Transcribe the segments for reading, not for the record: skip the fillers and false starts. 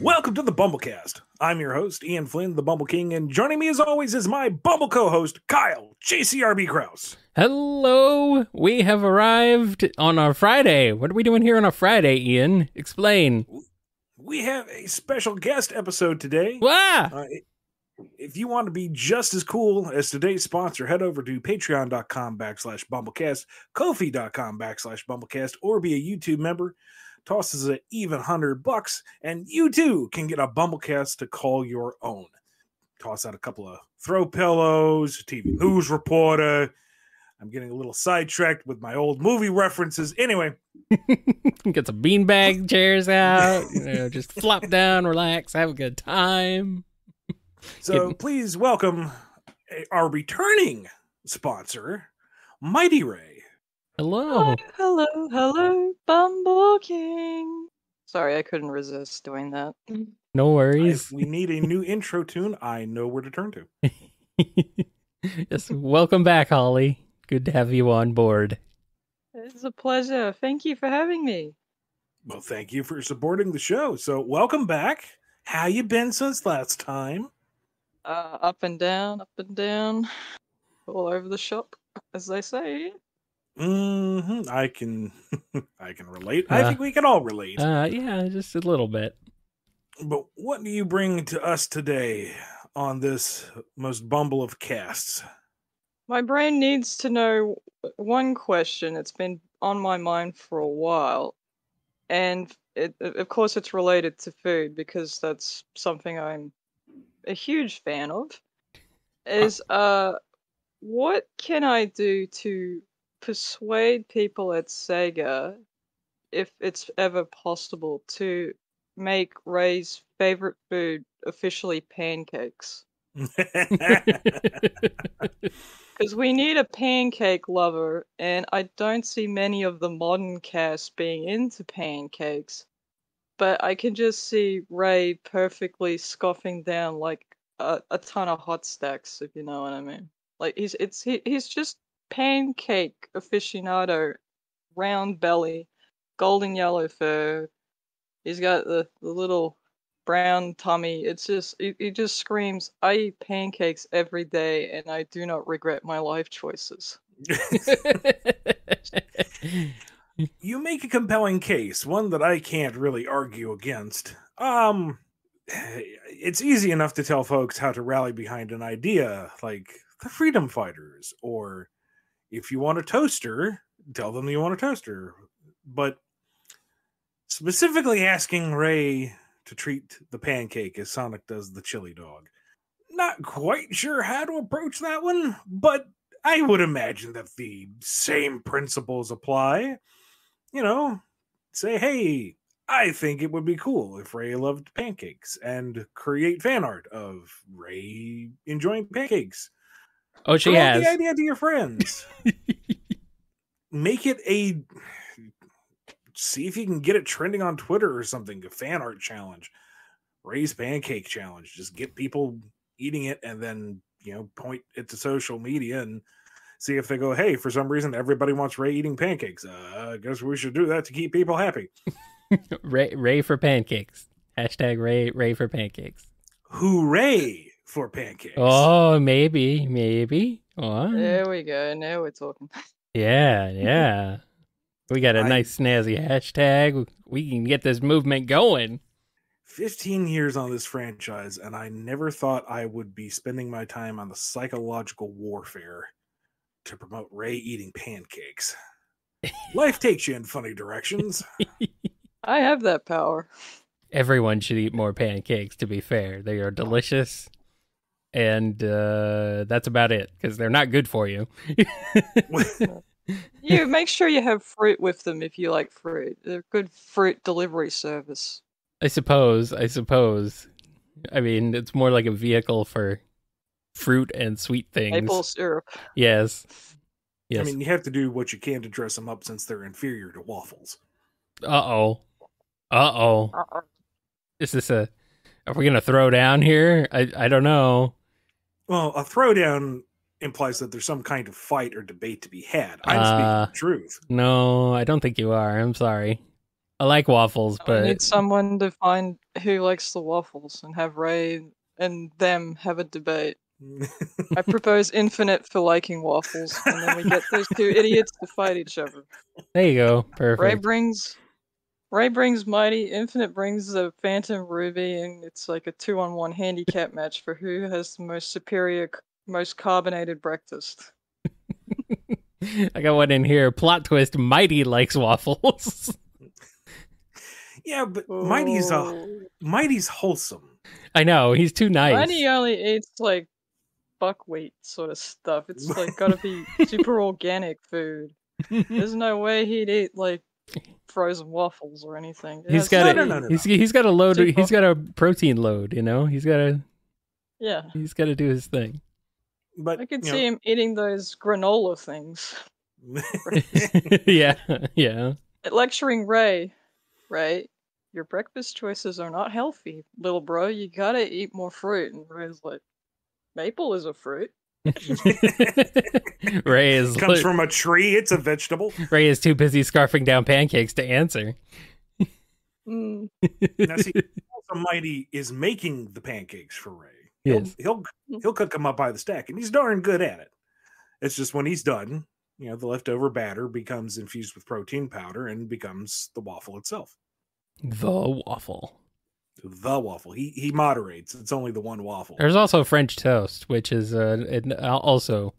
Welcome to the Bumblecast. I'm your host, Ian Flynn, the Bumble King, and joining me as always is my Bumble co-host, Kyle, JCRB Krause. Hello! We have arrived on our Friday. What are we doing here on a Friday, Ian? Explain. We have a special guest episode today. Wah! If you want to be just as cool as today's sponsor, head over to patreon.com/Bumblecast, Ko-fi.com/Bumblecast, or be a YouTube member. Tosses an even $100, and you too can get a Bumblecast to call your own. Toss out a couple of throw pillows, TV news reporter. I'm getting a little sidetracked with my old movie references. Anyway, get some beanbag chairs out. Just flop down, relax, have a good time. So please welcome our returning sponsor, Mighty Ray. Hello. Hello, Bumble King. Sorry, I couldn't resist doing that. No worries. If we need a new intro tune, I know where to turn to. Yes, welcome back, Holly. Good to have you on board. It's a pleasure. Thank you for having me. Well, thank you for supporting the show. So welcome back. How you been since last time? Up and down, all over the shop, as they say. I can relate. I think we can all relate. Yeah, just a little bit. But what do you bring to us today on this most Bumble of casts? My brain needs to know one question. It's been on my mind for a while. And of course it's related to food because that's something I'm a huge fan of. Is what can I do to persuade people at Sega, if it's ever possible, to make Ray's favorite food officially pancakes? Because we need a pancake lover, and I don't see many of the modern cast being into pancakes. But I can just see Ray perfectly scoffing down like a ton of hot stacks, if you know what I mean. Like he's just pancake aficionado, round belly, golden yellow fur. He's got the little brown tummy. It's just he just screams, "I eat pancakes every day, and I do not regret my life choices." You make a compelling case, one that I can't really argue against. It's easy enough to tell folks how to rally behind an idea, like the Freedom Fighters, or if you want a toaster, tell them you want a toaster. But specifically asking Ray to treat the pancake as Sonic does the chili dog, not quite sure how to approach that one, but I would imagine that the same principles apply. You know, say, hey, I think it would be cool if Ray loved pancakes, and create fan art of Ray enjoying pancakes. Oh, she has. The idea to your friends. Make it see if you can get it trending on Twitter or something. A fan art challenge, Ray's pancake challenge. Just get people eating it, and then point it to social media and see if they go, hey, for some reason everybody wants Ray eating pancakes. I guess we should do that to keep people happy. Ray for pancakes. Hashtag Ray for pancakes. Hooray for pancakes. Oh, maybe. Oh. There we go. Now we're talking. Yeah. We got a nice snazzy hashtag. We can get this movement going. 15 years on this franchise, and I never thought I would be spending my time on the psychological warfare to promote Ray eating pancakes. Life takes you in funny directions. I have that power. Everyone should eat more pancakes, to be fair. They are delicious. And that's about it, because they're not good for you. You make sure you have fruit with them if you like fruit. They're good fruit delivery service. I suppose. I mean, it's more like a vehicle for fruit and sweet things. Maple syrup. Yes. I mean, you have to do what you can to dress them up since they're inferior to waffles. Uh-oh. Is this are we going to throw down here? I don't know. Well, a throwdown implies that there's some kind of fight or debate to be had. I'm speaking the truth. No, I don't think you are. I'm sorry. I like waffles, I but need someone to find who likes the waffles and have Ray and them have a debate. I propose Infinite for liking waffles, and then we get those two idiots to fight each other. there you go. Ray Perfect. brings Mighty, Infinite brings the Phantom Ruby, and it's like a 2-on-1 handicap match for who has the most superior, most carbonated breakfast. I got one in here. Plot twist: Mighty likes waffles. Yeah, but Oh. Mighty's wholesome. I know he's too nice. Mighty only eats like buckwheat sort of stuff. It's like gotta be super organic food. There's no way he'd eat like frozen waffles or anything. It He's has got to No. be- he's got a load. Super- He's got a protein load. You know, he's got to Yeah, do his thing. But I could you see him eating those granola things. know, yeah. Lecturing Ray, your breakfast choices are not healthy, little bro. You gotta eat more fruit. And Ray's like, maple is a fruit. Ray is comes from a tree. It's a vegetable. Ray is too busy scarfing down pancakes to answer. Mm. Now, see, also Mighty is making the pancakes for Ray. Yes. He'll cook them up by the stack, and he's darn good at it. It's just when he's done, the leftover batter becomes infused with protein powder and becomes the waffle itself. The waffle. The waffle. He moderates. It's only the one waffle. There's also French toast, which is also,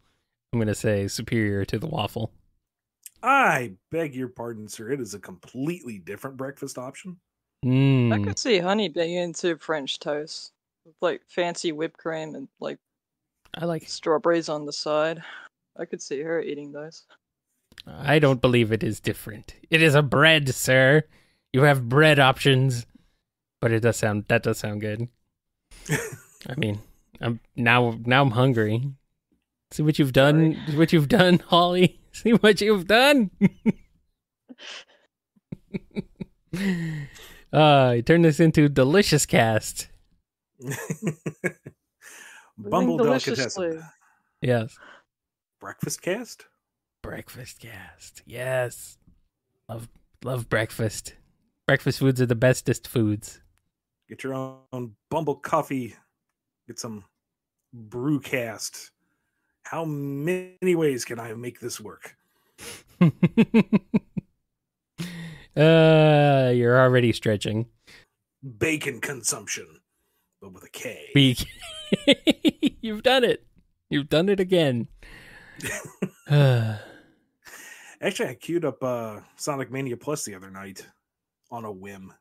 I'm going to say, superior to the waffle. I beg your pardon, sir. It is a completely different breakfast option. I Mm. could see Honey being into French toast. With like fancy whipped cream and like I like. strawberries on the side. I could see her eating those. I don't believe it is different. It is a bread, sir. You have bread options, but that does sound good. I mean, I'm hungry. See what you've done. Sorry. What you've done, Holly. See what you've done. You turned this into Delicious Cast. Bumble deliciously. delicatessen. Yes. Breakfast cast? Breakfast Cast. Yes. Love breakfast. Breakfast foods are the bestest foods. Get your own Bumble coffee. Get some brewcast. How many ways can I make this work? You're already stretching. Bacon consumption, but with a K. You've done it. You've done it again. Actually, I queued up Sonic Mania Plus the other night on a whim,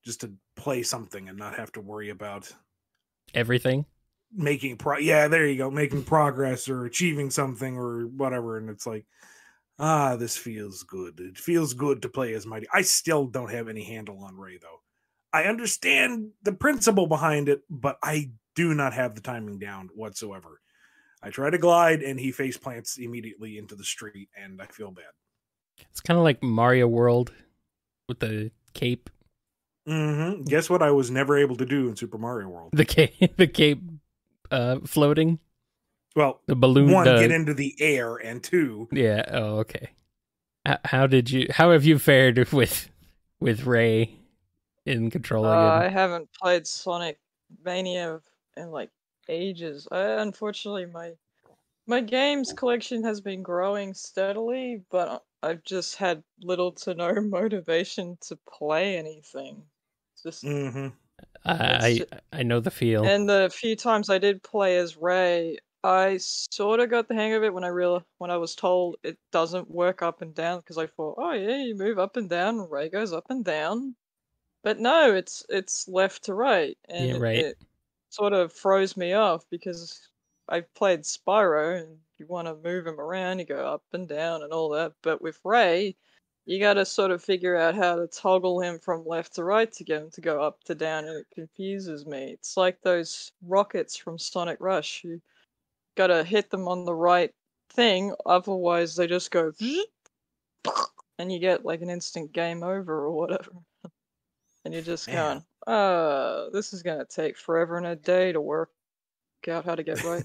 just to play something and not have to worry about Everything. making making progress or achieving something or whatever. And it's like, this feels good. It feels good to play as Mighty. I still don't have any handle on Ray, though. I understand the principle behind it, but I do not have the timing down whatsoever. I try to glide, and he face plants immediately into the street, and I feel bad. It's kind of like Mario World with the cape. Mm-hmm. Guess what I was never able to do in Super Mario World? The cape floating. Well, The balloon. one, get into the air, and two, Yeah. Oh, okay. How have you fared with Ray in controlling I it? haven't played Sonic Mania in like ages. Unfortunately, my games collection has been growing steadily, but I've just had little to no motivation to play anything. Just mm-hmm. I know the feel. and the few times I did play as Ray, I sort of got the hang of it when I was told it doesn't work up and down, because I thought, oh yeah, you move up and down, and Ray goes up and down. But no, it's left to right, and Yeah, right. it sort of froze me off because I've played Spyro, and you want to move him around, you go up and down and all that. But with Ray, you got to sort of figure out how to toggle him from left to right to get him to go up to down, and it confuses me. It's like those rockets from Sonic Rush. You got to hit them on the right thing, otherwise they just go and you get like an instant game over or whatever. And you're just Man. going, this is going to take forever and a day to work out how to get right.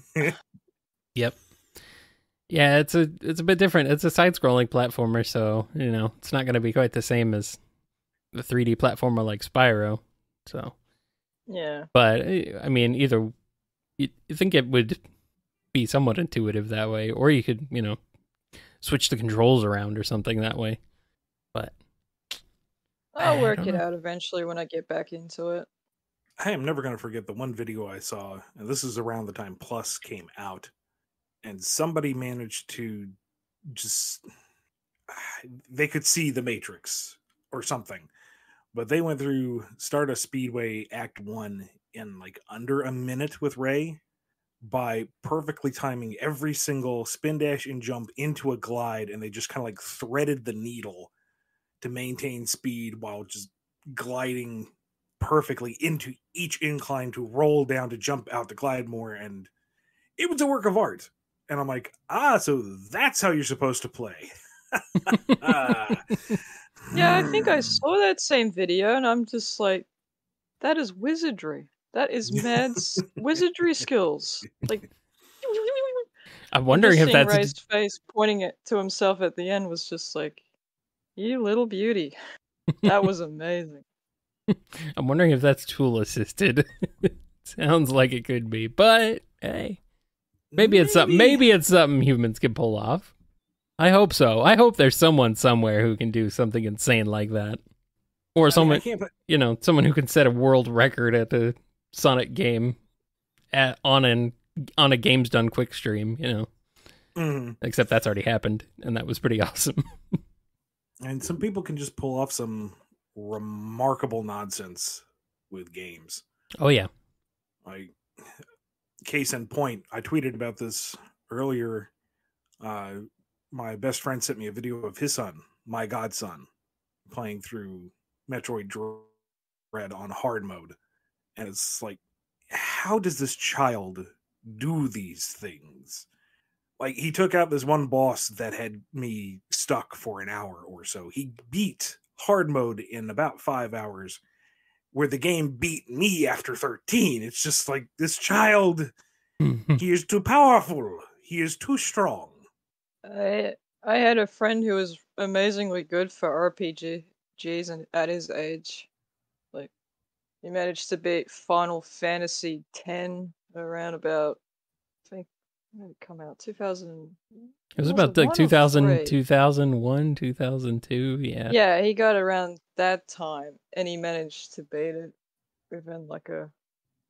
Yep. Yeah, it's a bit different. It's a side-scrolling platformer, so it's not going to be quite the same as a 3D platformer like Spyro. So, Yeah. but I mean, either you think it would be somewhat intuitive that way, or you could, switch the controls around or something that way. But I'll I work don't it know. out eventually when I get back into it. I am never going to forget the one video I saw, and this is around the time Plus came out, and somebody managed to just they could see the Matrix or something, but they went through Stardust Speedway Act 1 in like under a minute with Ray by perfectly timing every single spin dash and jump into a glide, and they just kind of like threaded the needle to maintain speed while just gliding perfectly into each incline to roll down to jump out to glide more. And it was a work of art. And I'm like, so that's how you're supposed to play. Yeah, I think I saw that same video, and I'm just like, that is wizardry. That is Mad's wizardry skills. Like, I'm and wondering just if seeing that's Ray's face pointing it to himself at the end was just like, you little beauty. That was amazing. I'm wondering if that's tool assisted. Sounds like it could be, but hey, maybe it's something. Maybe it's something humans can pull off. I hope so. I hope there's someone somewhere who can do something insane like that, or someone, someone who can set a world record at the Sonic game on a Games Done quick stream. Except that's already happened, and that was pretty awesome. And some people can just pull off some remarkable nonsense with games. Oh yeah. Like, case in point, I tweeted about this earlier. My best friend sent me a video of his son, my godson, playing through Metroid Dread on hard mode. And it's like, how does this child do these things? Like, he took out this one boss that had me stuck for an hour or so. He beat hard mode in about 5 hours, where the game beat me after 13. It's just like, this child, he is too powerful. He is too strong. I had a friend who was amazingly good for RPGs and at his age. Like, he managed to beat Final Fantasy X around about, I think, when did it come out? 2000. It was about like 2000, 2001, 2002. Yeah. Yeah, he got around that time, and he managed to beat it within like I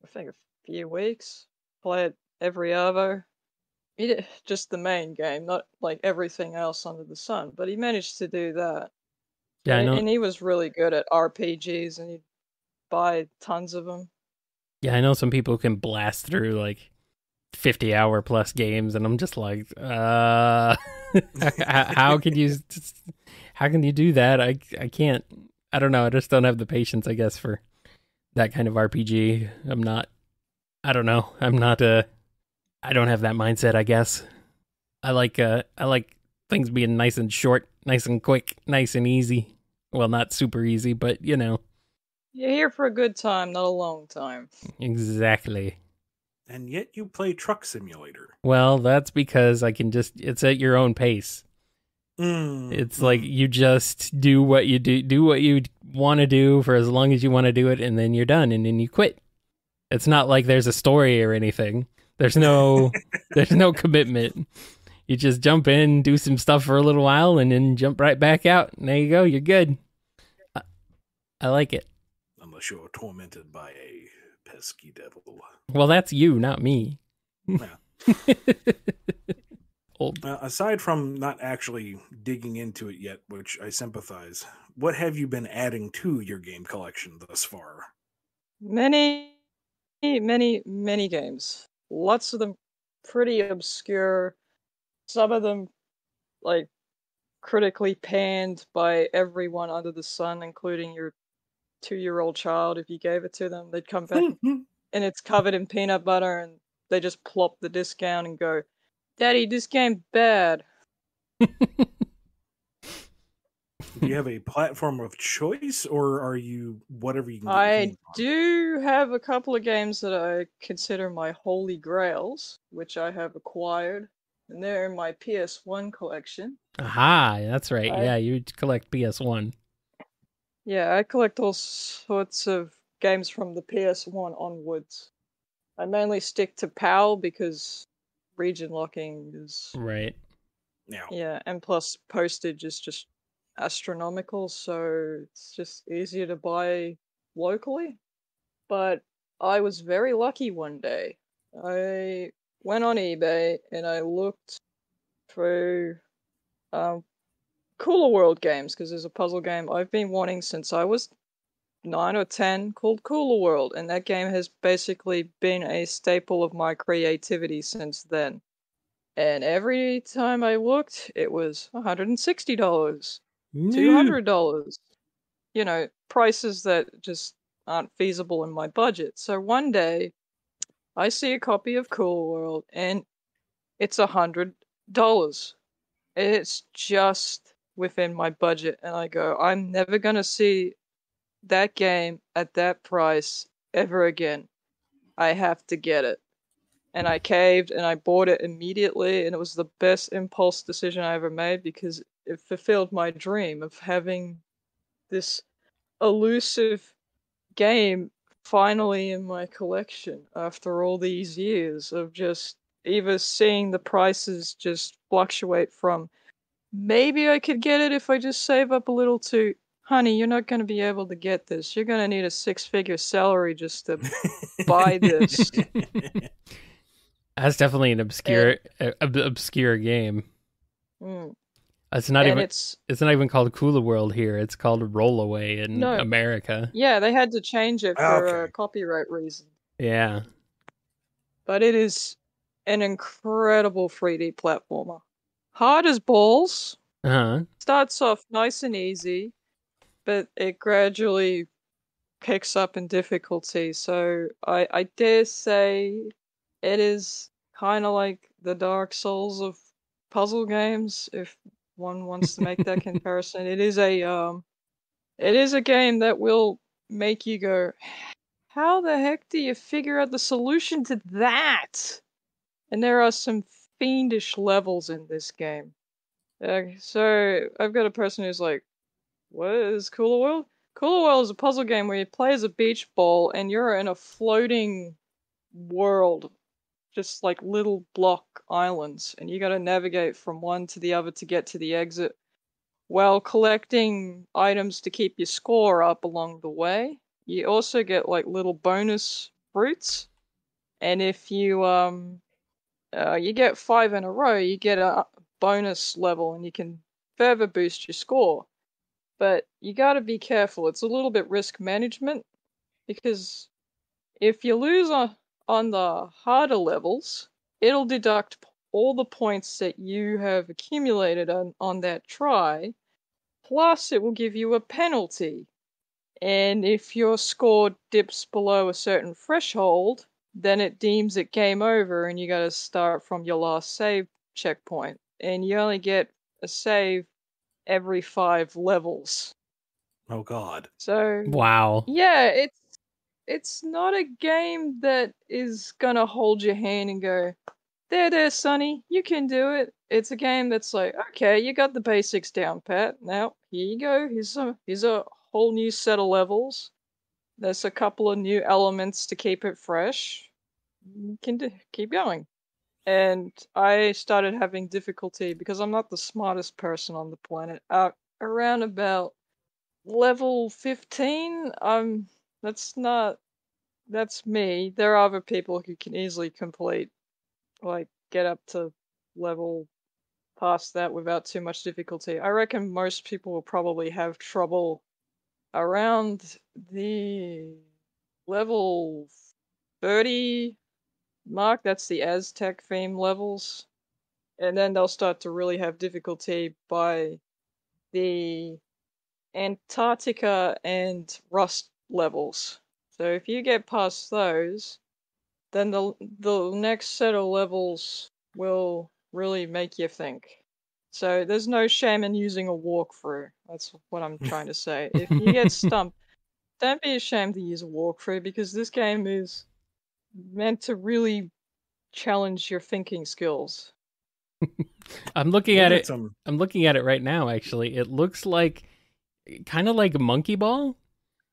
think a few weeks. Play it every Evo. He did just the main game, not like everything else under the sun, but he managed to do that. Yeah, I know. And he was really good at RPGs, and he'd buy tons of them. Yeah, I know some people can blast through like 50-hour plus games, and I'm just like, how can you do that? I can't. I don't know. I just don't have the patience, I guess, for that kind of RPG. I don't know. I don't have that mindset, I guess. I like things being nice and short, nice and quick, nice and easy. Well, not super easy, but You're here for a good time, not a long time. Exactly. And yet you play Truck Simulator. Well, that's because it's at your own pace. It's like you just do what you want to do for as long as you want to do it, and then you're done, and then you quit. It's not like there's a story or anything. There's no commitment. You just jump in, do some stuff for a little while, and then jump right back out. And there you go. You're good. I like it. Unless you're tormented by a pesky devil. Well, that's you, not me. Yeah. Aside from not actually digging into it yet, which I sympathize, what have you been adding to your game collection thus far? Many games. Lots of them pretty obscure. Some of them, like, critically panned by everyone under the sun, including your 2-year-old child. If you gave it to them, they'd come back and it's covered in peanut butter, and they just plop the disc down and go, "Daddy, this game's bad." Do you have a platform of choice, or are you whatever you can get I do have a couple of games that I consider my holy grails, which I have acquired, and they're in my PS1 collection. Aha, that's right. Yeah, you collect PS1. Yeah, I collect all sorts of games from the PS1 onwards. I mainly stick to PAL because region locking is, Right. Yeah. yeah, and plus postage is just astronomical, so it's just easier to buy locally. But I was very lucky one day. I went on eBay and I looked through um, Cooler World games because there's a puzzle game I've been wanting since I was 9 or 10 called Cooler World, and that game has basically been a staple of my creativity since then. And every time I looked, it was $160, $200, prices that just aren't feasible in my budget. So one day, I see a copy of Cooler World, and it's $100. It's just within my budget, and I go, I'm never gonna see that game at that price ever again. I have to get it. And I caved and I bought it immediately, and it was the best impulse decision I ever made because it fulfilled my dream of having this elusive game finally in my collection after all these years of just either seeing the prices just fluctuate from maybe I could get it if I just save up a little to, honey, you're not going to be able to get this. You're going to need a 6-figure salary just to buy this. That's definitely an And, obscure game. mm, It's not and even it's not even called Cooler World here. It's called Rollaway in no, America. yeah, they had to change it for Okay. copyright reasons. Yeah. But it is an incredible 3D platformer. Hard as balls. Uh-huh. Starts off nice and easy, but it gradually picks up in difficulty. So I dare say it is kind of like the Dark Souls of puzzle games, if one wants to make that comparison. It is a game that will make you go, how the heck do you figure out the solution to that? And there are some fiendish levels in this game. So I've got a person who's like, what is Cooler World? Cooler World is a puzzle game where you play as a beach ball and you're in a floating world, just like little block islands, and you gotta navigate from one to the other to get to the exit while collecting items to keep your score up along the way. You also get like little bonus fruits, and if you get 5 in a row, you get a bonus level and you can further boost your score. But you gotta be careful. It's a little bit risk management because if you lose on the harder levels, it'll deduct all the points that you have accumulated on that try, plus it will give you a penalty. And if your score dips below a certain threshold, then it deems it game over and you gotta start from your last save checkpoint. And you only get a save every 5 levels. Oh God. So Wow. yeah, it's not a game that is gonna hold your hand and go, there, Sonny, you can do it. It's a game that's like, okay, you got the basics down, Pat. Now here you go. Here's a whole new set of levels. There's a couple of new elements to keep it fresh. You can keep going. And I started having difficulty because I'm not the smartest person on the planet. Around about level 15, that's not that's me. There are other people who can easily complete, like, get up to level past that without too much difficulty. I reckon most people will probably have trouble around the level 30 mark. That's the Aztec theme levels. And then they'll start to really have difficulty by the Antarctica and Rust levels. So if you get past those, then the next set of levels will really make you think. So there's no shame in using a walkthrough. That's what I'm trying to say. If you get stumped, don't be ashamed to use a walkthrough because this game is meant to really challenge your thinking skills. I'm looking at it. Some... I'm looking at it right now. Actually, it looks like kind of like Monkey Ball,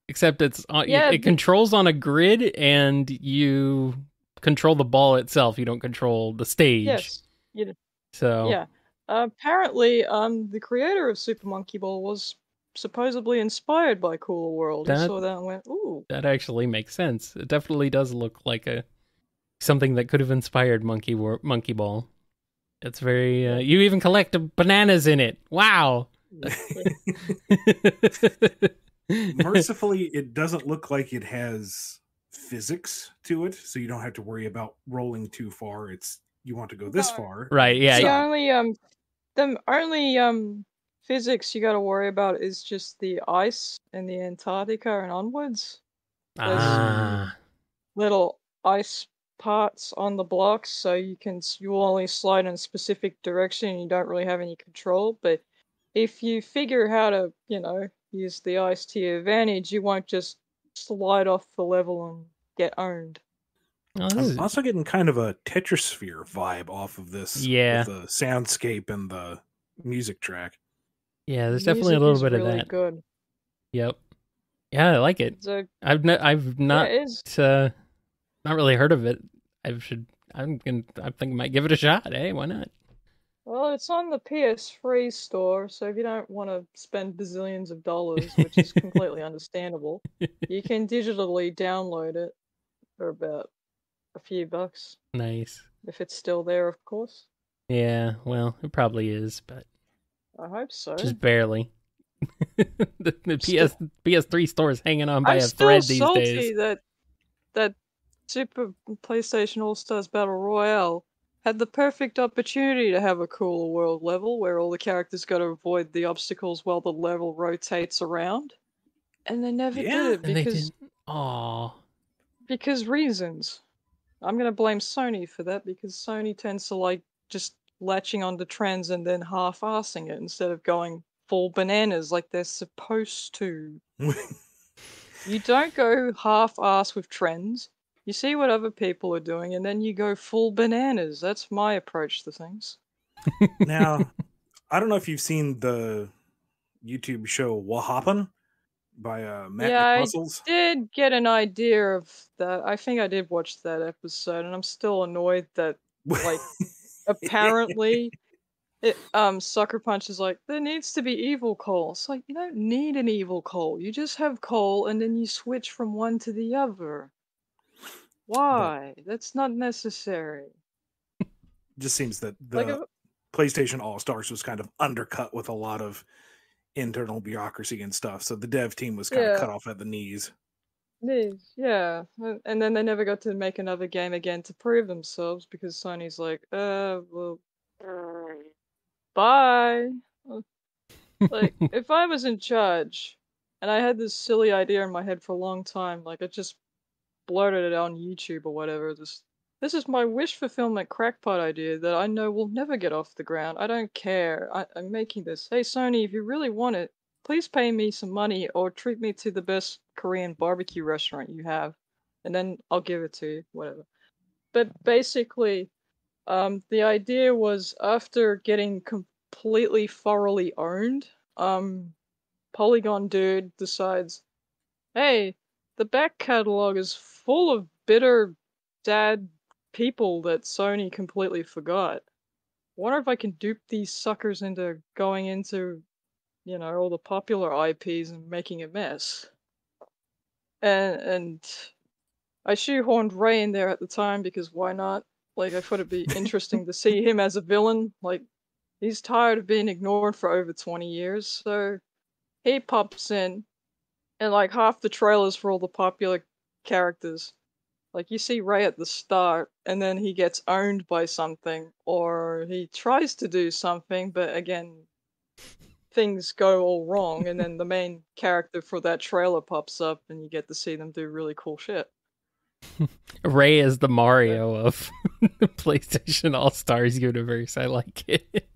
except it's Yeah, it controls on a grid, and you control the ball itself. You don't control the stage. yes. You, So yeah. Apparently, the creator of Super Monkey Ball was supposedly inspired by Cool World. He that saw that and went, "Ooh." that actually makes sense. It definitely does look like something that could have inspired Monkey Ball. It's very. You even collect bananas in it. Wow. Mercifully, it doesn't look like it has physics to it, so you don't have to worry about rolling too far. It's you want to go this No. far. Right, yeah. The only physics you got to worry about is just the ice in the Antarctica and onwards. Ah. Little ice parts on the blocks, so you only slide in a specific direction and you don't really have any control. But if you figure how to, use the ice to your advantage, you won't just slide off the level and get owned. Oh, I'm also getting kind of a Tetrasphere vibe off of this, Yeah. with the soundscape and the music track. Yeah, there's definitely a little bit of that. Good. Yep. Yeah, I like it. So, I've not it is. not really heard of it. I think I might give it a shot. Hey, why not? Well, it's on the PS3 store, so if you don't want to spend bazillions of dollars, which is completely understandable, you can digitally download it for about a few bucks. Nice. If it's still there, of course. Yeah, well, it probably is, but I hope so. just barely. the PS3 store is hanging on by I'm a still thread these salty days. that Super PlayStation All-Stars Battle Royale had the perfect opportunity to have a cooler world level where all the characters got to avoid the obstacles while the level rotates around. And they never Yeah, did it And they because didn't. Aw. because reasons. I'm gonna blame Sony for that because Sony tends to like just latching onto trends and then half-assing it instead of going full bananas like they're supposed to. You don't go half-ass with trends. You see what other people are doing and then you go full bananas. That's my approach to things. Now, I don't know if you've seen the YouTube show What Happen by Matt Yeah, I McMuscles. did get an idea of that. I think I did watch that episode, and I'm still annoyed that, like, apparently, Sucker Punch is like, there needs to be evil coal. It's like, you don't need an evil coal. You just have coal, and then you switch from one to the other. Why? That's not necessary. Just seems that Like, the PlayStation All Stars was kind of undercut with a lot of internal bureaucracy and stuff, so the dev team was kind of cut off at the knees. Yeah. And then they never got to make another game again to prove themselves because Sony's like, well, bye. Like, if I was in charge and I had this silly idea in my head for a long time, like I just blurted it on YouTube or whatever, this is my wish fulfillment crackpot idea that I know will never get off the ground. I don't care. I'm making this. Hey, Sony, if you really want it, please pay me some money or treat me to the best Korean barbecue restaurant you have, and then I'll give it to you, whatever. But basically, the idea was after getting completely thoroughly owned, Polygon Dude decides, hey, the back catalog is full of bitter, sad people that Sony completely forgot. Wonder if I can dupe these suckers into going into, all the popular IPs and making a mess. And I shoehorned Ray in there at the time because why not? Like, I thought it'd be interesting to see him as a villain. Like, he's tired of being ignored for over 20 years, so he pops in, and like half the trailers for all the popular characters. Like, you see Ray at the start, and then he gets owned by something, or he tries to do something, but again, things go all wrong, and then the main character for that trailer pops up, and you get to see them do really cool shit. Ray is the Mario of the PlayStation All Stars universe. I like it.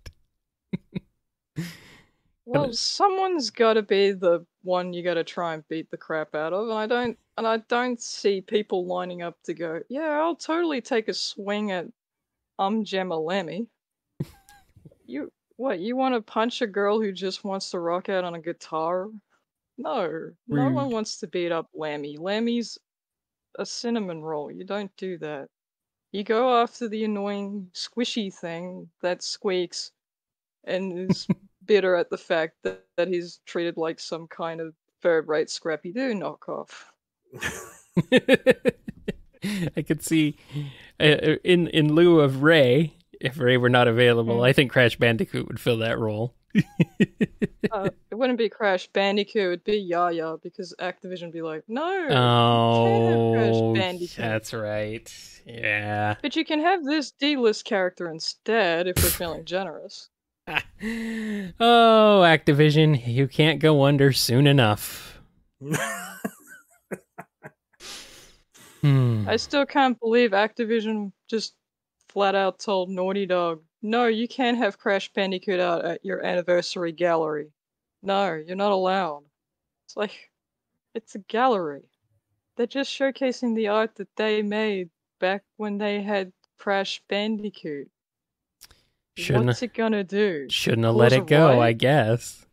Well, someone's got to be the one you got to try and beat the crap out of, and I don't see people lining up to go, yeah, I'll totally take a swing at Gemma Lemmy. What, you want to punch a girl who just wants to rock out on a guitar? No, no one Rude. wants to beat up Lammy. Lammy's a cinnamon roll. You don't do that. You go after the annoying squishy thing that squeaks and is bitter at the fact that he's treated like some kind of third-rate Scrappy Doo knockoff. I could see in lieu of Ray, if Ray were not available, I think Crash Bandicoot would fill that role. It wouldn't be Crash Bandicoot, it'd be Yaya, because Activision would be like, no, you can't Oh, have Crash Bandicoot. that's right. Yeah. But you can have this D-list character instead if we're feeling generous. Oh, Activision, you can't go under soon enough. I still can't believe Activision just flat out told Naughty Dog, no, you can't have Crash Bandicoot out at your anniversary gallery. No, you're not allowed. It's like, it's a gallery. They're just showcasing the art that they made back when they had Crash Bandicoot. What's it gonna do? Shouldn't have let it go, I guess.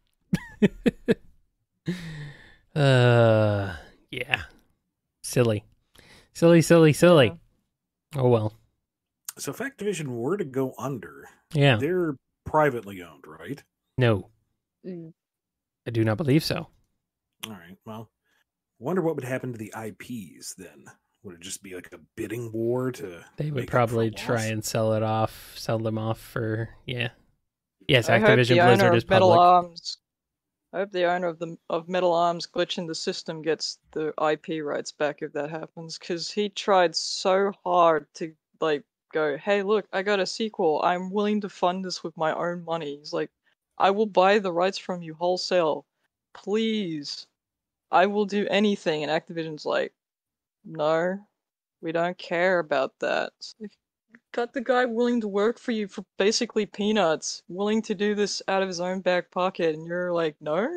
Yeah. Silly. Silly. Yeah. Oh well. So if Activision were to go under, Yeah. they're privately owned, right? No, Mm. I do not believe so. All right. Well, wonder what would happen to the IPs then. Would it just be like a bidding war to? They would make up probably for try loss? and sell them off for Yes, I hope Activision the owner Blizzard is of Metal public. Arms. I hope the owner of Metal Arms glitching the system gets the IP rights back if that happens, because he tried so hard to like go, hey, look, I got a sequel. I'm willing to fund this with my own money. He's like, I will buy the rights from you wholesale, please. I will do anything. And Activision's like, no, we don't care about that. It's like, got the guy willing to work for you for basically peanuts, willing to do this out of his own back pocket, and you're like, no?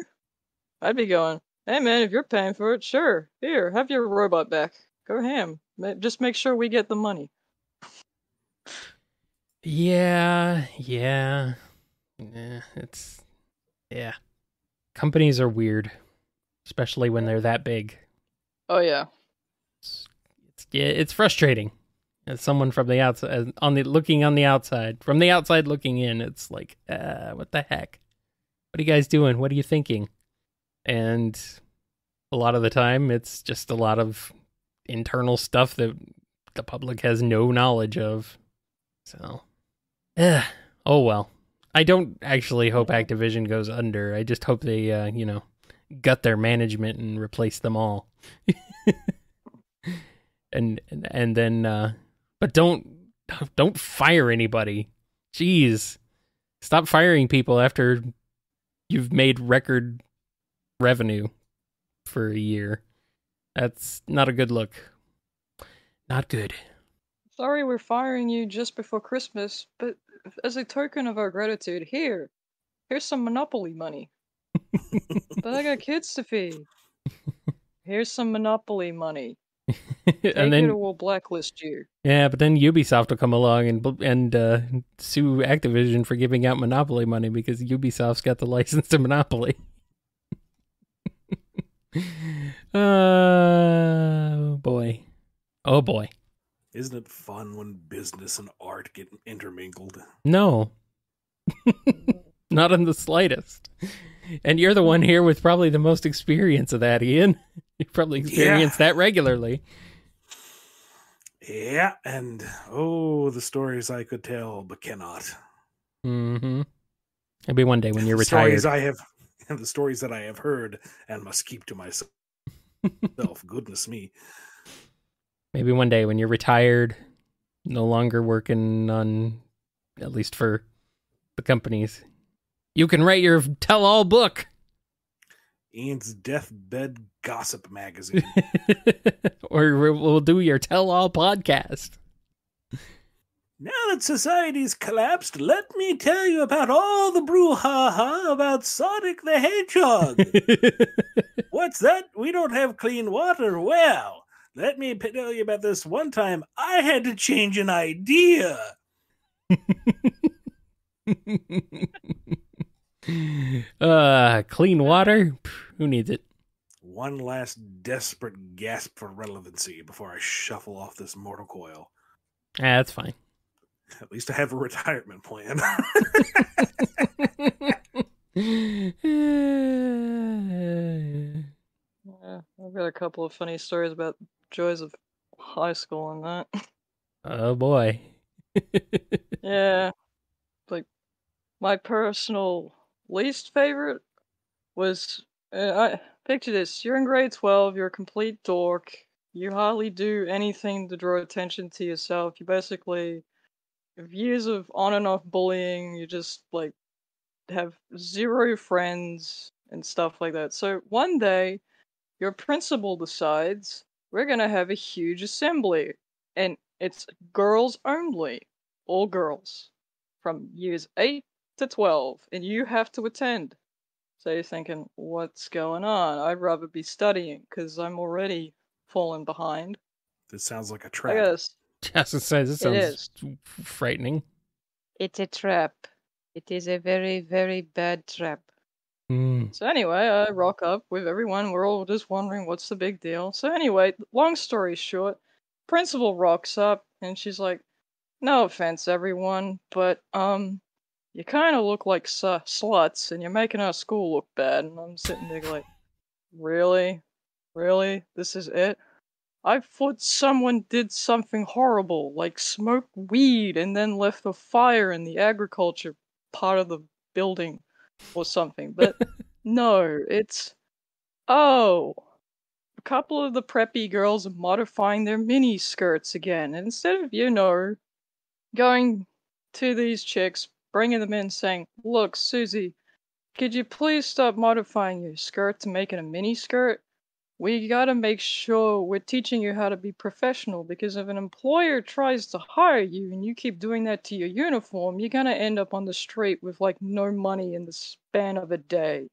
I'd be going, hey man, if you're paying for it, sure, here, have your robot back. Go ham. Just make sure we get the money. Yeah. Companies are weird, especially when they're that big. Oh yeah. It's frustrating. As someone from the outside, looking on the outside, from the outside looking in, it's like, what the heck? What are you guys doing? What are you thinking? And a lot of the time, it's just a lot of internal stuff that the public has no knowledge of. So, oh well. I don't actually hope Activision goes under. I just hope they, gut their management and replace them all. and then, but don't fire anybody. Jeez, stop firing people after you've made record revenue for a year. That's not a good look. Not good. Sorry we're firing you just before Christmas, but as a token of our gratitude, here's some Monopoly money. But I got kids to feed. Here's some Monopoly money. Take And then it or we'll blacklist you. yeah, but then Ubisoft will come along and sue Activision for giving out Monopoly money because Ubisoft's got the license to Monopoly. Oh boy. Isn't it fun when business and art get intermingled? No. Not in the slightest. And you're the one here with probably the most experience of that, Ian. You probably experience that regularly. Yeah, and the stories I could tell but cannot. Mm-hmm. Maybe one day when you're the retired. The stories that I have heard and must keep to myself. Goodness me. Maybe one day when you're retired, no longer working on, at least for the companies, you can write your tell-all book. Ian's deathbed gossip magazine. Or we'll do your tell-all podcast. Now that society's collapsed, let me tell you about all the brouhaha about Sonic the Hedgehog. What's that? We don't have clean water. Well, let me tell you about this one time I had to change an idea. Clean water? Who needs it? One last desperate gasp for relevancy before I shuffle off this mortal coil. That's fine. At least I have a retirement plan. Yeah, I've got a couple of funny stories about joys of high school and that. Oh boy. Yeah, like my personal least favorite was I picture this: you're in grade 12, you're a complete dork, you hardly do anything to draw attention to yourself. You basically have years of on and off bullying. You just like have zero friends and stuff like that. So one day, your principal decides we're gonna have a huge assembly, and it's girls only, all girls, from years 8 to 12, and you have to attend. So you're thinking, what's going on? I'd rather be studying because I'm already falling behind. This sounds like a I trap. guess Just says it it sounds is. frightening. It's a trap. It is a very, very bad trap. Mm. So anyway, I rock up with everyone. We're all just wondering what's the big deal. So anyway, long story short, principal rocks up and she's like, "No offense, everyone, but you kind of look like sluts, and you're making our school look bad." And I'm sitting there like, "Really, really? This is it?" I thought someone did something horrible, like smoke weed and then left a fire in the agriculture part of the building or something. But no, it's oh, a couple of the preppy girls are modifying their mini skirts again. And instead of, going to these chicks, bringing them in saying, "Look, Susie, could you please stop modifying your skirt to make it a mini skirt? We gotta make sure we're teaching you how to be professional, because if an employer tries to hire you and you keep doing that to your uniform, you're gonna end up on the street with like no money in the span of a day.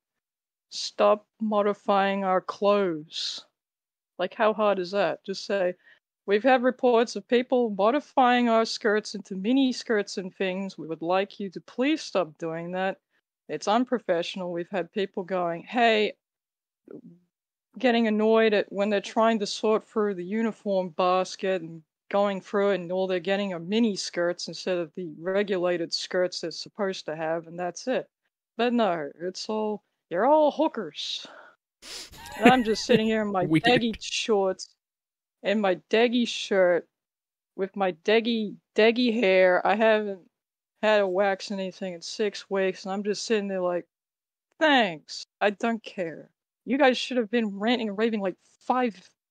Stop modifying our clothes." Like, how hard is that? Just say, "We've had reports of people modifying our skirts into mini skirts and things. We would like you to please stop doing that. It's unprofessional." We've had people going, "Hey," getting annoyed at when they're trying to sort through the uniform basket and going through it, and all they're getting are mini skirts instead of the regulated skirts they're supposed to have, and that's it. But no, it's all, "You're all hookers." And I'm just sitting here in my Weird. deggy shorts and my deggy shirt with my deggy hair. I haven't had a wax anything in 6 weeks, and I'm just sitting there like, "Thanks. I don't care. You guys should have been ranting and raving like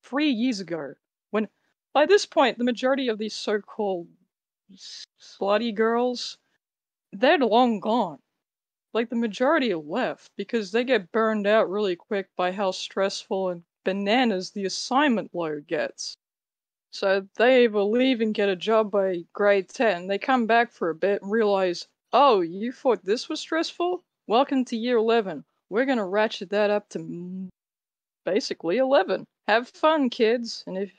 3 years ago. When, by this point, the majority of these so-called slutty girls, they're long gone. Like, the majority are left because they get burned out really quick by how stressful and bananas the assignment load gets. So they either leave and get a job by grade 10, they come back for a bit and realize, "Oh, you thought this was stressful? Welcome to year 11. We're gonna ratchet that up to basically 11. Have fun, kids, and if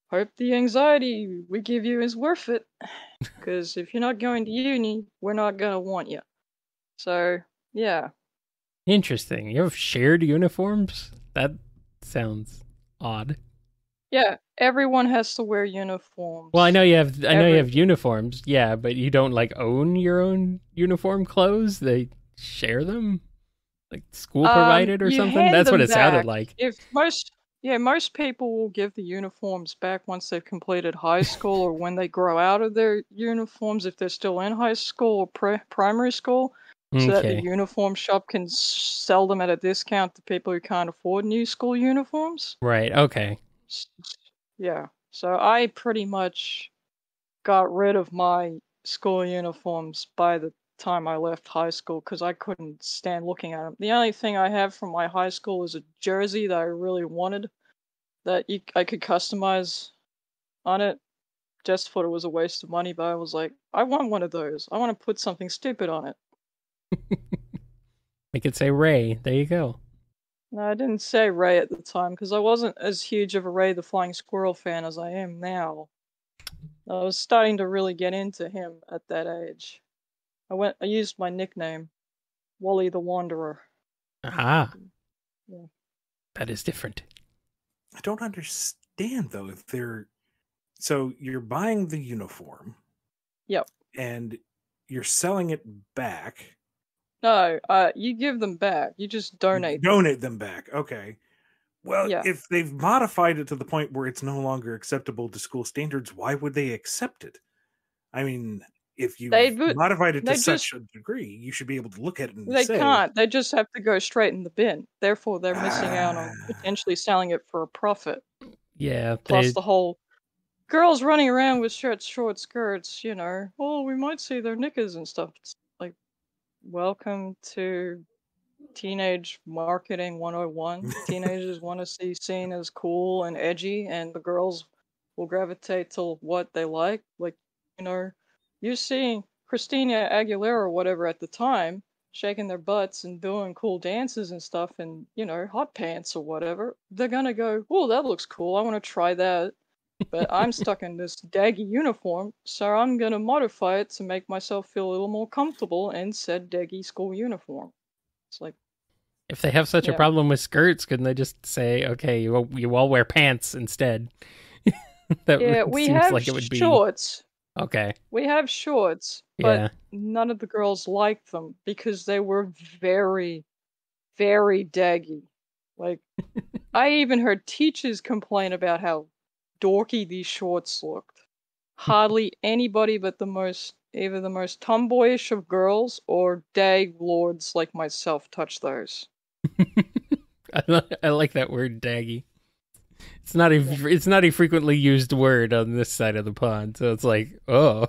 hope the anxiety we give you is worth it. Because if you're not going to uni, we're not gonna want you." So, yeah. Interesting. You have shared uniforms? That sounds odd. Yeah, everyone has to wear uniforms. Well, I know you have Every- uniforms, yeah, but you don't like own your own uniform clothes? They share them? Like school provided or You something? hand That's what them it sounded back. like. If most people will give the uniforms back once they've completed high school or when they grow out of their uniforms, if they're still in high school or primary school, so that the Okay. uniform shop can sell them at a discount to people who can't afford new school uniforms. Right. Okay. S- Yeah. So I pretty much got rid of my school uniforms by the time I left high school because I couldn't stand looking at them. The only thing I have from my high school is a jersey that I really wanted that I could customize on it. Just thought it was a waste of money, but I was like, I want one of those. I want to put something stupid on it. We could say Ray. There you go. No, I didn't say Ray at the time because I wasn't as huge of a Ray the Flying Squirrel fan as I am now. I was starting to really get into him at that age. I used my nickname, Wally the Wanderer. Ah, Yeah. that is different. I don't understand though if they're so you're buying the uniform. Yep. And you're selling it back. No, you give them back. You just donate them. Donate them back. Okay. Well, Yeah. if they've modified it to the point where it's no longer acceptable to school standards, why would they accept it? I mean, if you've modified it to such a degree, you should be able to look at it and They say, can't. They just have to go straight in the bin. Therefore, they're missing out on potentially selling it for a profit. Yeah. Plus the whole girls running around with short skirts, you know. Oh, we might see their knickers and stuff. It's like, welcome to teenage marketing 101. Teenagers want to be seen as cool and edgy, and the girls will gravitate to what they like. Like, you know, you're seeing Christina Aguilera or whatever at the time shaking their butts and doing cool dances and stuff and, you know, hot pants or whatever. They're going to go, oh, that looks cool. I want to try that. But I'm stuck in this daggy uniform, so I'm going to modify it to make myself feel a little more comfortable in said daggy school uniform. It's like, if they have such a problem with skirts, couldn't they just say, okay, you all wear pants instead? That we seems have like it would shorts. Okay. We have shorts, but none of the girls liked them because they were very, very daggy. Like, I even heard teachers complain about how dorky these shorts looked. Hardly anybody but either the most tomboyish of girls or dag lords like myself touch those. I like that word, daggy. It's not a frequently used word on this side of the pond, so it's like, oh.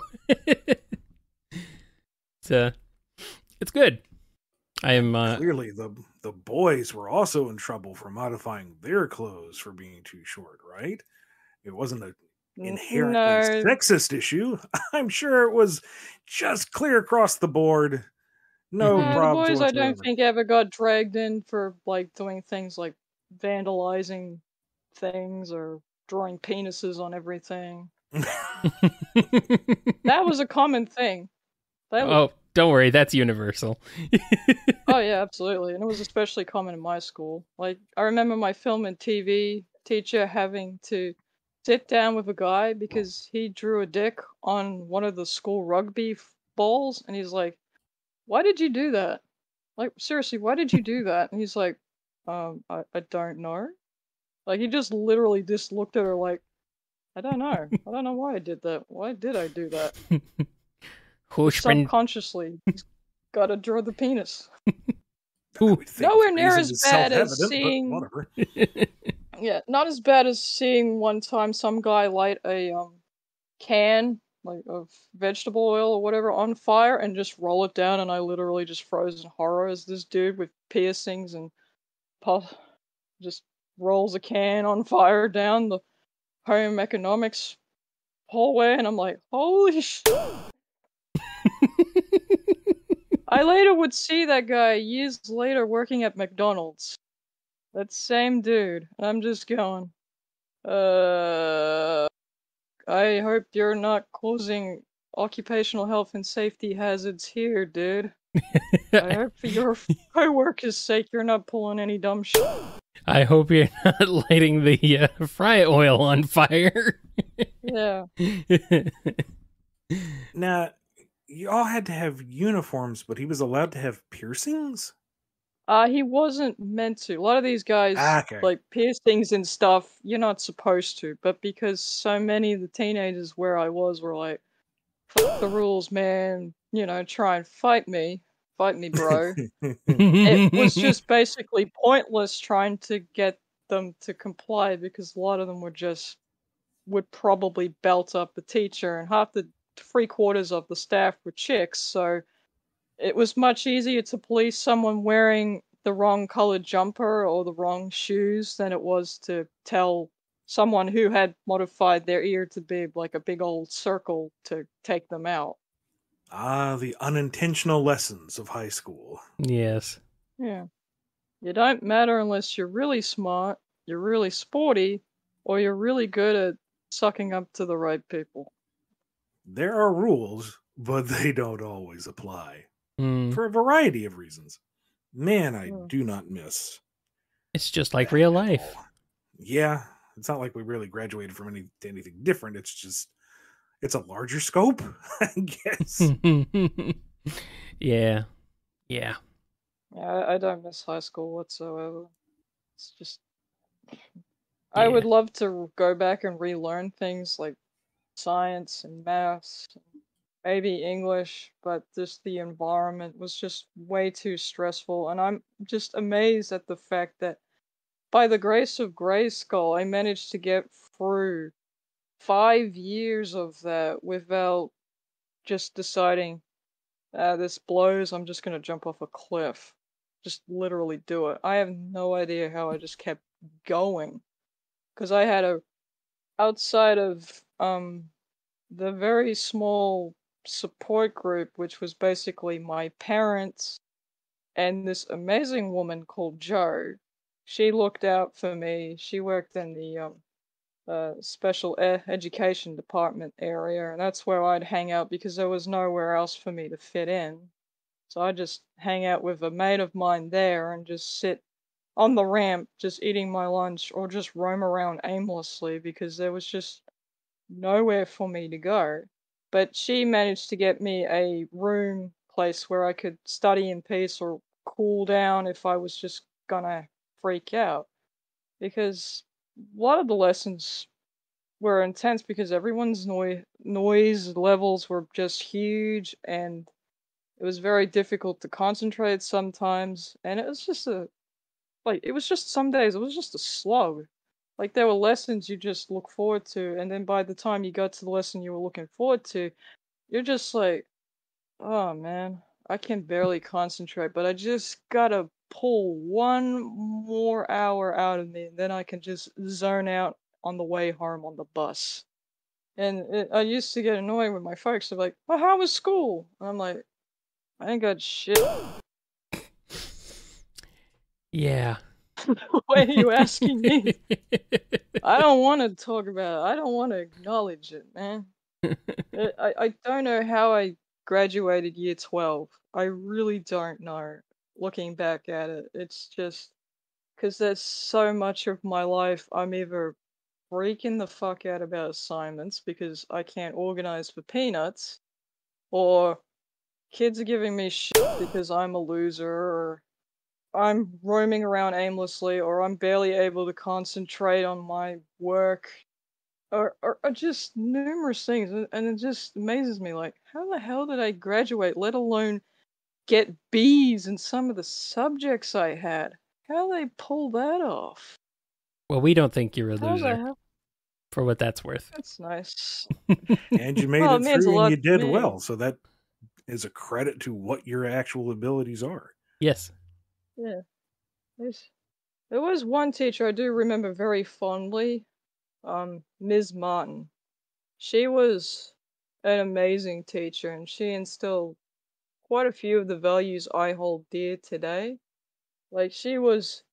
It's good. I am clearly the boys were also in trouble for modifying their clothes for being too short, right? It wasn't an inherently sexist issue. I'm sure it was just clear across the board. No problems. The boys, whatsoever. I don't think ever got dragged in for like doing things like vandalizing things or drawing penises on everything. That was a common thing. Don't worry, that's universal. Oh yeah, absolutely, and it was especially common in my school. Like, I remember my film and TV teacher having to sit down with a guy because he drew a dick on one of the school rugby balls, and he's like, "Why did you do that? Like, seriously, why did you do that?" And he's like, I don't know." Like, he just literally just looked at her like, I don't know why I did that. Why did I do that? Subconsciously, he's got to draw the penis. Nowhere near as bad as seeing. Yeah, not as bad as seeing one time some guy light a can like of vegetable oil or whatever on fire and just roll it down, and I literally just froze in horror as this dude with piercings and just rolls a can on fire down the home economics hallway, and I'm like, holy shit. I later would see that guy years later working at McDonald's. That same dude. I'm just going, I hope you're not causing occupational health and safety hazards here, dude. I hope for your co-workers' sake you're not pulling any dumb shit. I hope you're not lighting the fry oil on fire. Yeah. Now, you all had to have uniforms, but he was allowed to have piercings? He wasn't meant to. A lot of these guys, like piercings and stuff, you're not supposed to. But because so many of the teenagers where I was were like, fuck the rules, man. You know, try and fight me. Fight me, bro. It was just basically pointless trying to get them to comply because a lot of them would probably belt up the teacher, and half the 3/4 of the staff were chicks, so it was much easier to police someone wearing the wrong colored jumper or the wrong shoes than it was to tell someone who had modified their ear to be like a big old circle to take them out. Ah, the unintentional lessons of high school. Yes. Yeah. You don't matter unless you're really smart, you're really sporty, or you're really good at sucking up to the right people. There are rules, but they don't always apply. for a variety of reasons. Man, I Mm. do not miss. It's just like real life. Yeah, it's not like we really graduated from anything different. It's just it's a larger scope, I guess. Yeah. Yeah, I don't miss high school whatsoever. It's just I Yeah. would love to go back and relearn things like science and maths, maybe English, but just the environment was just way too stressful. And I'm just amazed at the fact that by the grace of Grayskull, I managed to get through 5 years of that without just deciding, this blows, I'm just gonna jump off a cliff. Just literally do it. I have no idea how I just kept going. Because I had outside of the very small support group, which was basically my parents and this amazing woman called Jo. She looked out for me. She worked in the special education department area, and that's where I'd hang out because there was nowhere else for me to fit in. So I'd just hang out with a mate of mine there and just sit on the ramp, just eating my lunch, or just roam around aimlessly because there was just nowhere for me to go. But she managed to get me a room place where I could study in peace or cool down if I was just gonna freak out. Because a lot of the lessons were intense because everyone's noise levels were just huge and it was very difficult to concentrate sometimes. And it was just it was just some days, it was just a slog. Like there were lessons you just look forward to, and then by the time you got to the lesson you were looking forward to, you're just like, oh man, I can barely concentrate, but I just gotta pull one more hour out of me, and then I can just zone out on the way home on the bus. And I used to get annoyed with my folks. They're like, well, how was school? And I'm like, I ain't got shit. Yeah. Why are you asking me? I don't want to talk about it. I don't want to acknowledge it, man. I don't know how I graduated year 12. I really don't know. Looking back at it, it's just because there's so much of my life I'm either freaking the fuck out about assignments because I can't organize for peanuts, or kids are giving me shit because I'm a loser, or I'm roaming around aimlessly, or I'm barely able to concentrate on my work, or just numerous things. And it just amazes me, like, how the hell did I graduate, let alone get B's in some of the subjects I had? How they pull that off? Well, we don't think you're a How the loser, hell? for what that's worth. That's nice. And you made Well, it it means a through and lot you to did me. well. So that is a credit to what your actual abilities are. Yes. Yeah. There's, there was one teacher I do remember very fondly, Ms. Martin. She was an amazing teacher, and she instilled quite a few of the values I hold dear today. Like, she was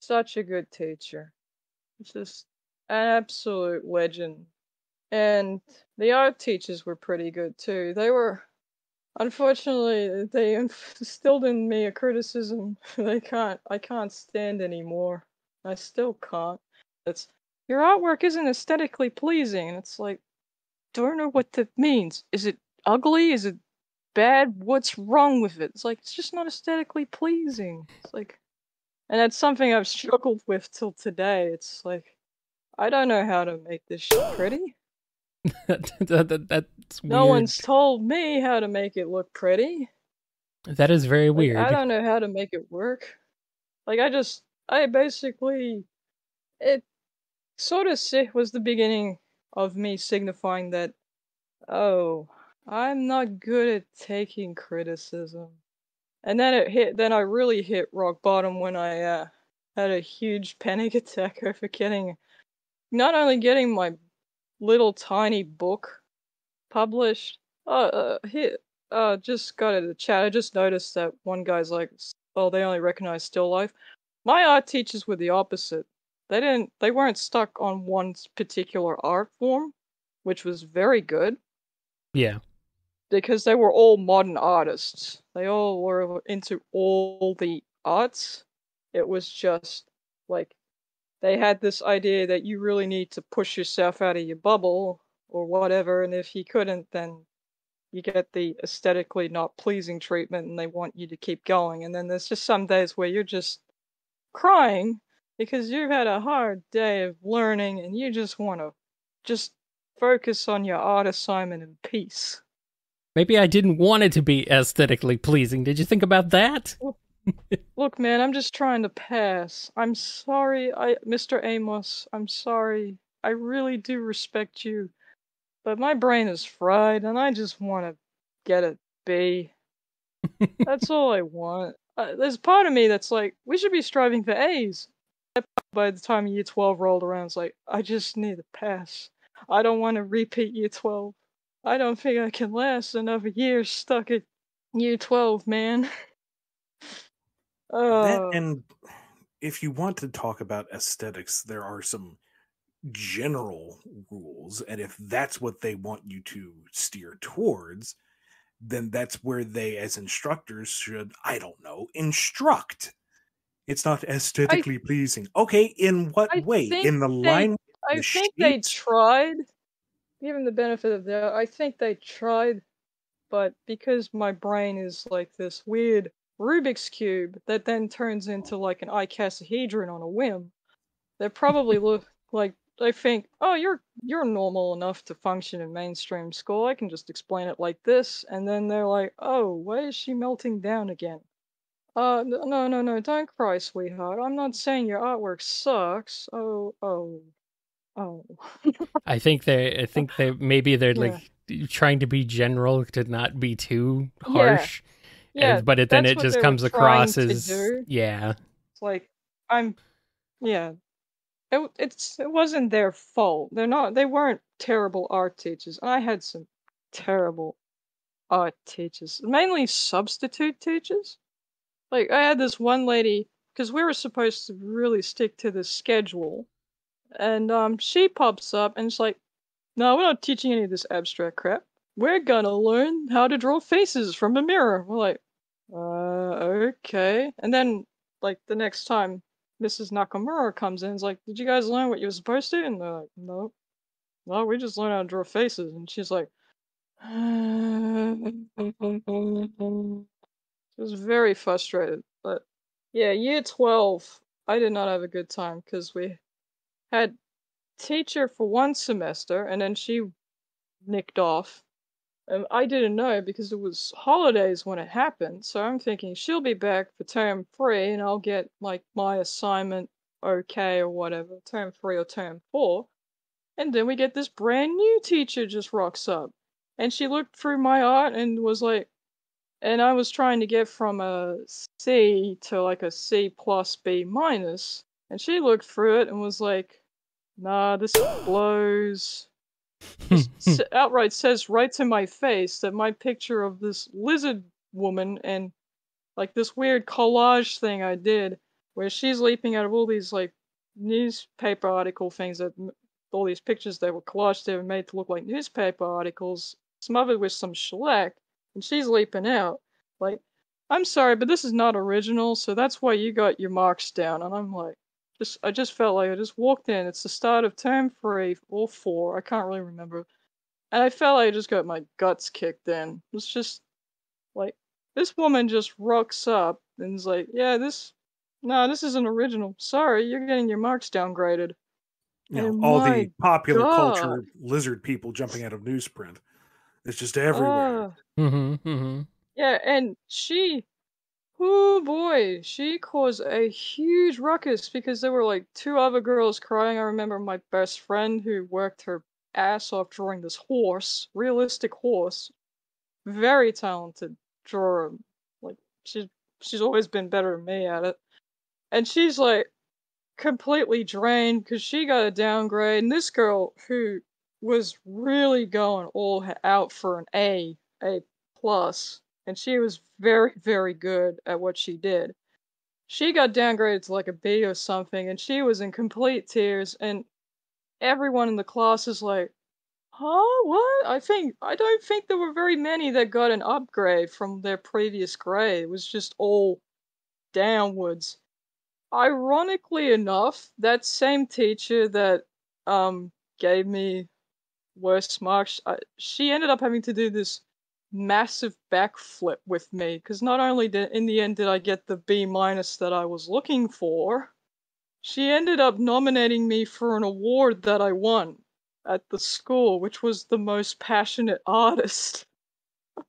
such a good teacher. Just an absolute legend. And the art teachers were pretty good too. They were, unfortunately, they instilled in me a criticism I can't stand anymore. I still can't. It's, your artwork isn't aesthetically pleasing. And it's like, don't know what that means. Is it ugly? Is it bad? What's wrong with it? It's like, it's just not aesthetically pleasing. It's like, and that's something I've struggled with till today. It's like, I don't know how to make this shit pretty. That's No weird. one's told me how to make it look pretty. That is very Like, I weird. don't know how to make it work. Like, I basically, it sort of was the beginning of me signifying that, oh, I'm not good at taking criticism. And then then I really hit rock bottom when I had a huge panic attack over not only getting my little tiny book published. Hit. Just got to the chat. I just noticed that one guy's like, oh, they only recognize still life. My art teachers were the opposite. They weren't stuck on one particular art form, which was very good. Yeah. because they were all modern artists. They all were into all the arts. It was just like they had this idea that you really need to push yourself out of your bubble or whatever, and if you couldn't, then you get the aesthetically not pleasing treatment and they want you to keep going. And then there's just some days where you're just crying because you've had a hard day of learning and you just want to just focus on your art assignment in peace. Maybe I didn't want it to be aesthetically pleasing. Did you think about that? Look, man, I'm just trying to pass. I'm sorry, Mr. Amos. I'm sorry. I really do respect you. But my brain is fried and I just want to get a B. That's all I want. There's part of me that's like, we should be striving for A's. By the time year 12 rolled around, it's like, I just need a pass. I don't want to repeat year 12. I don't think I can last another year stuck at year 12, man. That, and if you want to talk about aesthetics, there are some general rules, and if that's what they want you to steer towards, then that's where they, as instructors, should, I don't know, instruct. It's not aesthetically pleasing. Okay, in what way? In the line? I think they tried. Give them the benefit of that. I think they tried, but because my brain is like this weird Rubik's Cube that then turns into like an icosahedron on a whim, they probably look like they think, oh, you're normal enough to function in mainstream school. I can just explain it like this, and then they're like, oh, why is she melting down again? No, don't cry, sweetheart. I'm not saying your artwork sucks. Oh. I think they're maybe they're like trying to be general to not be too harsh. Yeah, but then it just comes across as It's like it wasn't their fault. They weren't terrible art teachers. I had some terrible art teachers, mainly substitute teachers. Like I had this one lady, because we were supposed to really stick to the schedule, and she pops up and it's like, no, we're not teaching any of this abstract crap. We're gonna learn how to draw faces from a mirror. We're like, okay. And then, like, the next time Mrs. Nakamura comes in, it's like, did you guys learn what you were supposed to? And they're like, no, we just learned how to draw faces. And she's like, she was very frustrated. But yeah, year 12, I did not have a good time because we had teacher for one semester and then she nicked off. I didn't know because it was holidays when it happened, so I'm thinking she'll be back for term 3 and I'll get like my assignment okay or whatever, term 3 or term 4. And then we get this brand new teacher just rocks up. And she looked through my art and was like, and I was trying to get from a C to like a C plus B minus. And she looked through it and was like, nah, this blows. Just outright says right to my face that my picture of this lizard woman and like this weird collage thing I did where she's leaping out of all these like newspaper article things that all these pictures that were collaged they were made to look like newspaper articles smothered with some shellac and she's leaping out like, I'm sorry, but this is not original, so that's why you got your marks down. And I'm like, I just felt like I just walked in. It's the start of term 3 or 4. I can't really remember. And I felt like I just got my guts kicked in. It's just like, this woman just rocks up and is like, yeah, this isn't original. Sorry, you're getting your marks downgraded. You know, all the popular culture lizard people jumping out of newsprint. It's just everywhere. Yeah, and oh boy, she caused a huge ruckus because there were like 2 other girls crying. I remember my best friend who worked her ass off drawing this horse, realistic horse. Very talented drawer. Like she's always been better than me at it. And she's like completely drained because she got a downgrade. And this girl who was really going all out for an A plus. And she was very, very good at what she did. She got downgraded to like a B or something, and she was in complete tears, and everyone in the class is like, Huh? What? I don't think there were very many that got an upgrade from their previous grade. It was just all downwards. Ironically enough, that same teacher that gave me worse marks, she ended up having to do this massive backflip with me because not only did in the end did I get the B minus that I was looking for, she ended up nominating me for an award that I won at the school, which was the most passionate artist. And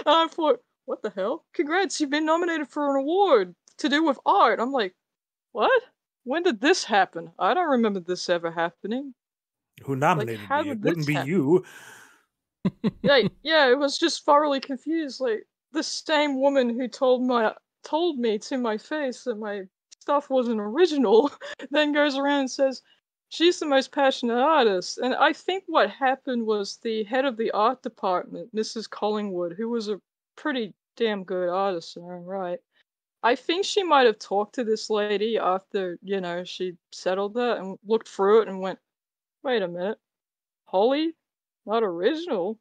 I thought, what the hell? Congrats, you've been nominated for an award to do with art. I'm like, what? When did this happen? I don't remember this ever happening. Who Like, nominated how me? It did wouldn't this be happen? you. Yeah, it was just thoroughly confused. Like, the same woman who told me to my face that my stuff wasn't original, then goes around and says she's the most passionate artist. And I think what happened was the head of the art department, Mrs. Collingwood, who was a pretty damn good artist in her own right. I think she might have talked to this lady after, she settled that and looked through it and went, wait a minute, Holly? Not original?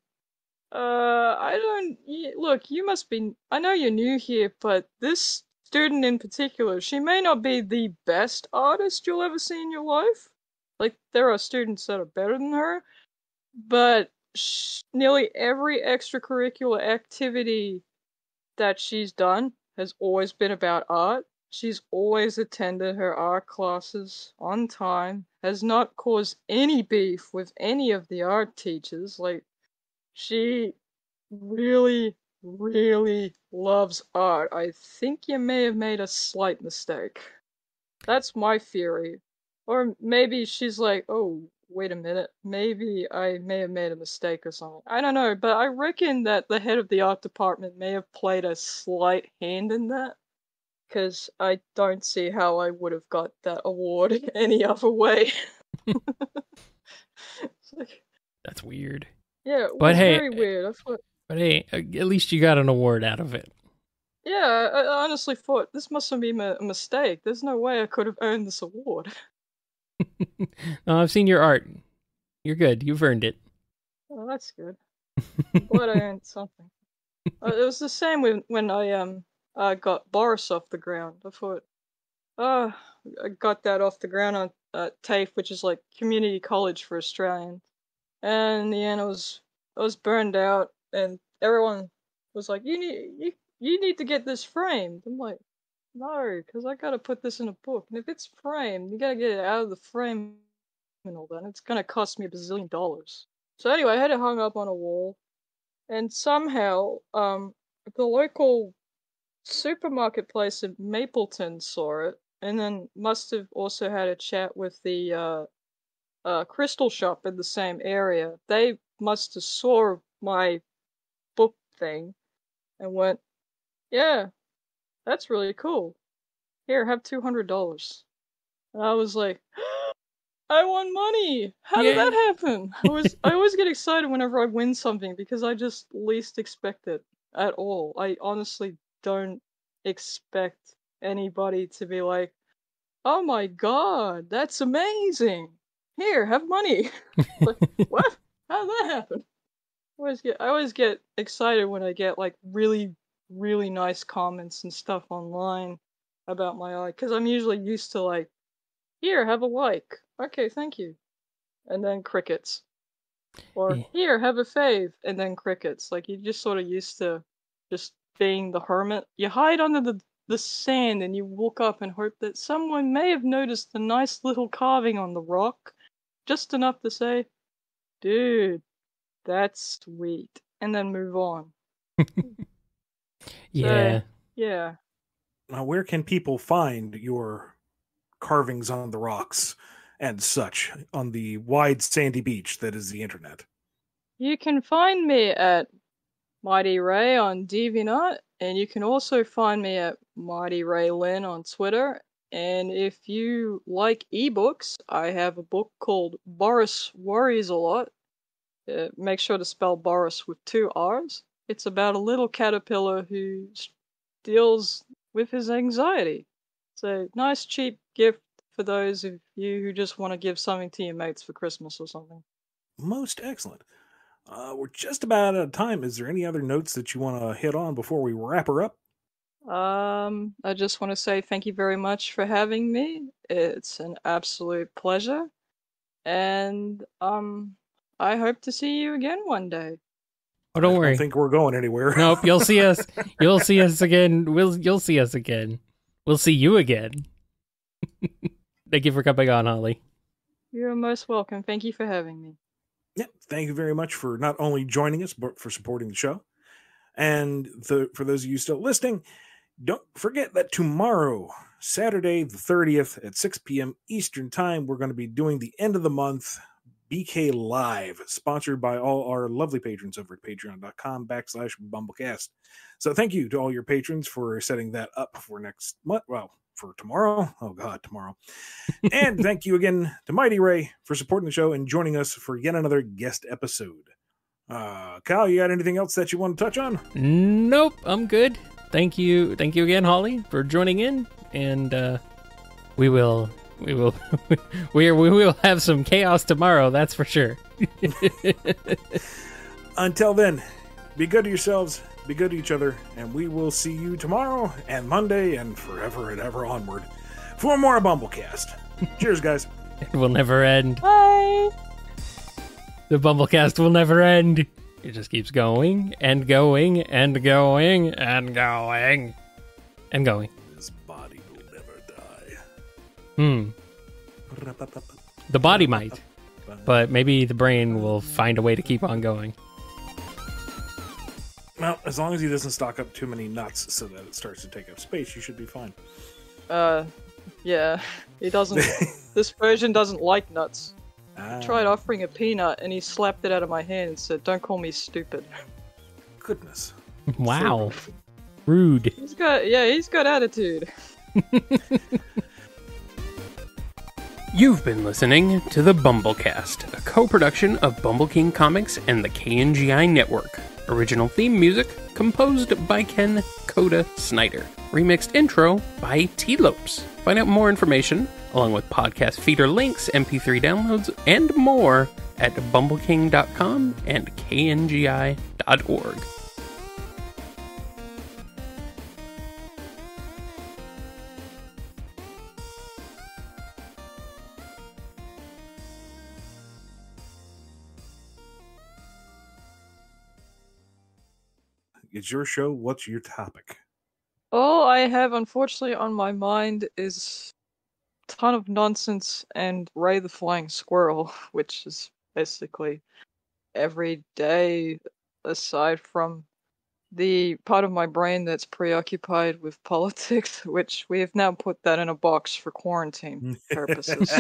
I don't. Look, you must be. I know you're new here, but this student in particular, she may not be the best artist you'll ever see in your life. Like, there are students that are better than her, but nearly every extracurricular activity that she's done has always been about art. She's always attended her art classes on time, has not caused any beef with any of the art teachers. Like, she really, really loves art. I think you may have made a slight mistake. That's my theory. Or maybe she's like, oh, wait a minute. Maybe I may have made a mistake or something. I don't know, but I reckon that the head of the art department may have played a slight hand in that. Because I don't see how I would have got that award any other way. It's like, That's weird. yeah, it But was hey, very weird. I thought, at least you got an award out of it. yeah, I honestly thought this must have been a mistake. There's no way I could have earned this award. No, I've seen your art. You're good. You've earned it. Well, that's good. I'm glad I earned something. It was the same when I got Boris off the ground. I thought, oh, I got that off the ground on TAFE, which is like community college for Australians. And in the end, I was burned out, and everyone was like, you need to get this framed. I'm like, no, because I gotta put this in a book, and if it's framed, you gotta get it out of the frame and all that. And it's gonna cost me $1 bazillion. So anyway, I had it hung up on a wall, and somehow, the local supermarket place in Mapleton saw it, and then must have also had a chat with the crystal shop in the same area. They must have saw my book thing and went, yeah, that's really cool. Here, have $200. And I was like, I won money. How did Yeah. that happen? I always get excited whenever I win something because I just least expect it at all. I honestly don't expect anybody to be like, "Oh my god, that's amazing. Here, have money." Like, what? How did that happen? I always get excited when I get like really, really nice comments and stuff online about my art because I'm usually used to like, here, have a like. Okay, thank you. And then crickets. Or Yeah. here, have a fave, and then crickets. Like, you're just sort of used to just being the hermit. You hide under the sand and you look up and hope that someone may have noticed the nice little carving on the rock, just enough to say, dude, that's sweet, and then move on. Yeah. So, yeah. Now, where can people find your carvings on the rocks and such on the wide sandy beach that is the internet? You can find me at Mighty Ray on DeviantArt, and you can also find me at Mighty Ray Lynn on Twitter. And if you like ebooks, I have a book called Boris Worries a Lot. Make sure to spell Boris with 2 R's. It's about a little caterpillar who deals with his anxiety. It's a nice, cheap gift for those of you who just want to give something to your mates for Christmas or something. Most excellent. We're just about out of time. Is there any other notes that you want to hit on before we wrap her up? I just want to say thank you very much for having me. It's an absolute pleasure. And I hope to see you again one day. Oh, don't I worry. don't think we're going anywhere. Nope, you'll see us. You'll see us again. You'll see us again. We'll see you again. Thank you for coming on, Holly. You're most welcome. Thank you for having me. Yeah, thank you very much for not only joining us, but for supporting the show. And for those of you still listening, don't forget that tomorrow, Saturday the 30th at 6 p.m. Eastern Time, we're going to be doing the end of the month BK Live, sponsored by all our lovely patrons over at patreon.com/BumbleCast. So thank you to all your patrons for setting that up for next month. Well, for tomorrow. Oh, God, tomorrow. And thank you again to Mighty Ray for supporting the show and joining us for yet another guest episode. Kyle, you got anything else that you want to touch on? Nope, I'm good. Thank you again, Holly, for joining in, and we will we will have some chaos tomorrow. That's for sure. Until then, be good to yourselves, be good to each other, and we will see you tomorrow and Monday and forever and ever onward for more Bumblecast. Cheers, guys. It will never end. Bye. The Bumblecast will never end. It just keeps going and going and going and going and going. This body will never die. The body might, but maybe the brain will find a way to keep on going. Well, as long as he doesn't stock up too many nuts so that it starts to take up space, you should be fine. Yeah, he doesn't. This version doesn't like nuts. Ah, I tried offering a peanut and he slapped it out of my hand and said, "Don't call me stupid." goodness. Wow. Rude. He's got attitude. You've been listening to the Bumblecast, a co-production of Bumble King Comics and the KNGI Network. Original theme music composed by Ken Coda Snyder. Remixed intro by T-Lopes. Find out more information, along with podcast feeder links, MP3 downloads, and more at bumbleking.com and kngi.org. It's your show. What's your topic? All I have, unfortunately, on my mind is a ton of nonsense and Ray the Flying Squirrel, which is basically every day, aside from the part of my brain that's preoccupied with politics, which we have now put that in a box for quarantine purposes.